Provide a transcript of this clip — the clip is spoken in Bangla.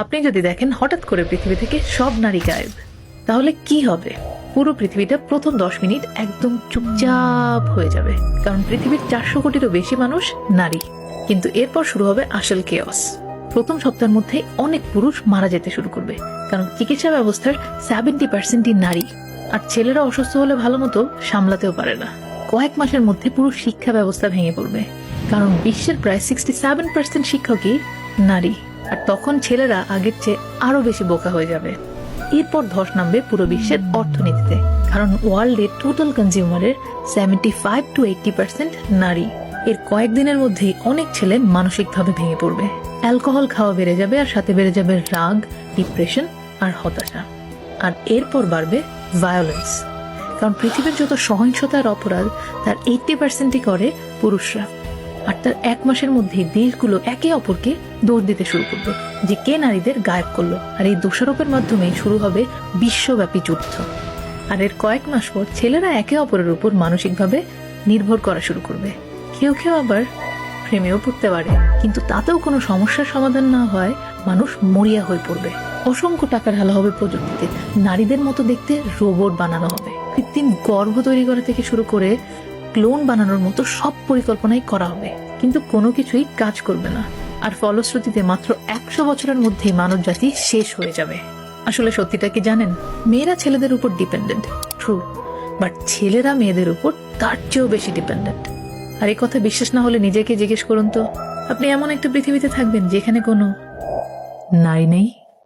আপনি যদি দেখেন হঠাৎ করে পৃথিবী থেকে সব নারী গায়েব, তাহলে কি হবে? পুরো পৃথিবীটা প্রথম 10 মিনিট একদম চুপচাপ হয়ে যাবে, কারণ পৃথিবীর 400 কোটিরও বেশি মানুষ নারী। কিন্তু এরপর শুরু হবে আসল কেওস। প্রথম সপ্তাহের মধ্যে অনেক পুরুষ মারা যেতে শুরু করবে, কারণ চিকিৎসা ব্যবস্থার 70% নারী। আর ছেলেরা অসুস্থ হলে ভালো মতো সামলাতেও পারে না। কয়েক মাসের মধ্যে পুরো শিক্ষা ব্যবস্থা ভেঙে পড়বে, কারণ বিশ্বের প্রায় 67% শিক্ষকই নারী। আর তখন ছেলেরা আগের চেয়ে আরো বেশি বোকা হয়ে যাবে। এরপর ধস নামবে পুরো বিশ্বের অর্থনীতিতে, কারণ ওয়ার্ল্ডের টোটাল কনজিউমারের 75-80% নারী। এর কয়েকদিনের মধ্যেই অনেক ছেলে মানসিকভাবে ভেঙে পড়বে। অ্যালকোহল খাওয়া বেড়ে যাবে, আর সাথে বেড়ে যাবে রাগ, ডিপ্রেশন আর হতাশা। আর এরপর বাড়বে ভায়োলেন্স, কারণ পৃথিবীর যত সহিংসতার অপরাধ তার 80%ই করে পুরুষরা। আর তার 1 মাসের মধ্যে দেশগুলো একে অপরকে দোষ দিতে শুরু করবে যে কে নারীদের গায়েব করলো। আর এই দোষারোপের মাধ্যমে শুরু হবে বিশ্বব্যাপী যুদ্ধ। আর এর কয়েক মাস পর ছেলেরা একে অপরের উপর মানসিকভাবে নির্ভর করা শুরু করবে। কেউ কেউ আবার প্রেমেও পড়তে পারে, কিন্তু তাতেও কোনো সমস্যার সমাধান না হয় মানুষ মরিয়া হয়ে পড়বে। অসংখ্য টাকা ঢালা হবে প্রযুক্তিতে, নারীদের মতো দেখতে রোবট বানানো হবে। কৃত্রিম গর্ভ তৈরি করা থেকে শুরু করে ক্লোন বানানোর মতো সব পরিকল্পনাই করা হবে, কিন্তু কোনো কিছুই কাজ করবে না। আর ফলশ্রুতিতে মাত্র 100 বছরের মধ্যেই মানব জাতি শেষ হয়ে যাবে। আসলে সত্যিটা কি জানেন? মেয়েরা ছেলেদের উপর ডিপেন্ডেন্ট, ট্রু, বাট ছেলেরা মেয়েদের উপর তার চেয়েও বেশি ডিপেন্ডেন্ট। আর এই কথা বিশ্বাস না হলে নিজেকে জিজ্ঞেস করুন তো, আপনি এমন একটা পৃথিবীতে থাকবেন যেখানে কোনো নারী নেই?